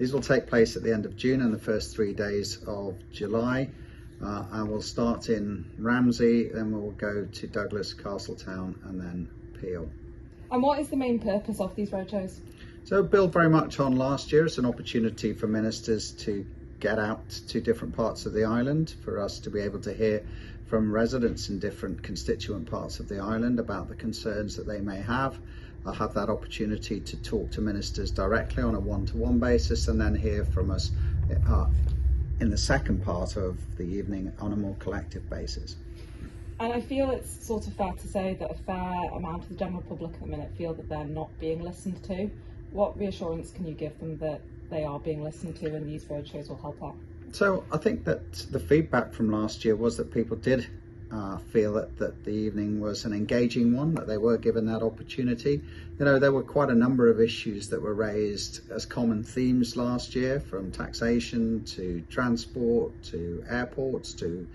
These will take place at the end of June and the first 3 days of July, and we'll start in Ramsey, then we'll go to Douglas, Castletown and then Peel. And what is the main purpose of these roadshows? So build very much on last year. It's an opportunity for ministers to get out to different parts of the island, for us to be able to hear from residents in different constituent parts of the island about the concerns that they may have. I'll have that opportunity to talk to ministers directly on a one-to-one basis, and then hear from us in the second part of the evening on a more collective basis. And I feel it's sort of fair to say that a fair amount of the general public at the minute feel that they're not being listened to. What reassurance can you give them that they are being listened to and these roadshows will help out? So I think that the feedback from last year was that people did feel that the evening was an engaging one, that they were given that opportunity. You know, there were quite a number of issues that were raised as common themes last year, from taxation to transport to airports to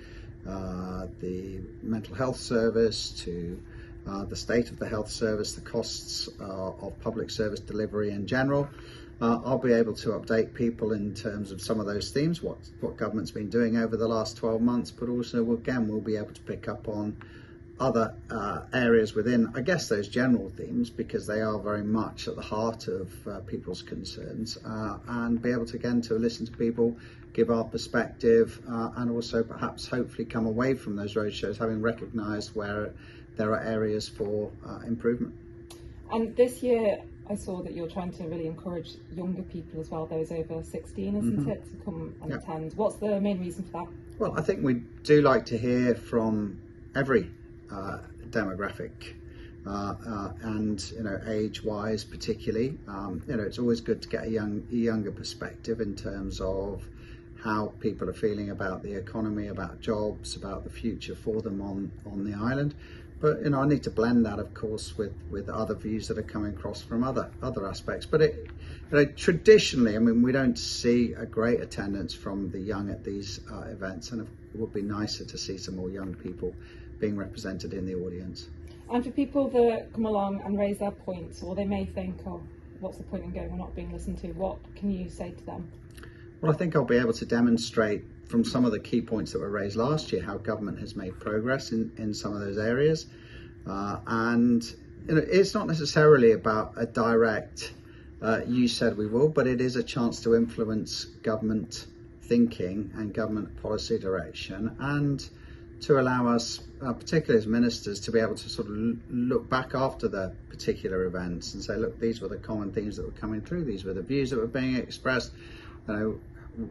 the mental health service to the state of the health service, the costs of public service delivery in general. I'll be able to update people in terms of some of those themes, what government's been doing over the last 12 months, but also we'll be able to pick up on other areas within, I guess, those general themes, because they are very much at the heart of people's concerns, and be able to, again, to listen to people, give our perspective, and also perhaps hopefully come away from those roadshows having recognised where there are areas for improvement. And this year I saw that you're trying to really encourage younger people as well, those over 16, isn't it, to come and attend. What's the main reason for that? Well, I think we do like to hear from every demographic, and age-wise particularly. It's always good to get a younger perspective in terms of how people are feeling about the economy, about jobs, about the future for them on the island. But I need to blend that, of course, with other views that are coming across from other aspects. But traditionally, we don't see a great attendance from the young at these events, and it would be nicer to see some more young people being represented in the audience. And for people that come along and raise their points, or they may think, oh, what's the point in going, we're not being listened to, what can you say to them? Well, I think I'll be able to demonstrate from some of the key points that were raised last year how government has made progress in some of those areas. And it's not necessarily about a direct you said we will, but it is a chance to influence government thinking and government policy direction, and to allow us, particularly as ministers, to be able to sort of look back after the particular events and say, look, these were the common themes that were coming through, these were the views that were being expressed.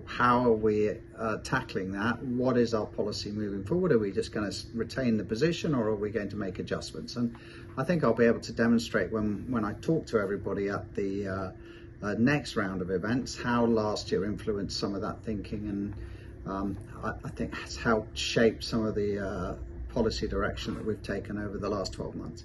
How are we tackling that? What is our policy moving forward? Are we just going to retain the position, or are we going to make adjustments? And I think I'll be able to demonstrate when I talk to everybody at the next round of events how last year influenced some of that thinking, and I think that's helped shape some of the policy direction that we've taken over the last 12 months.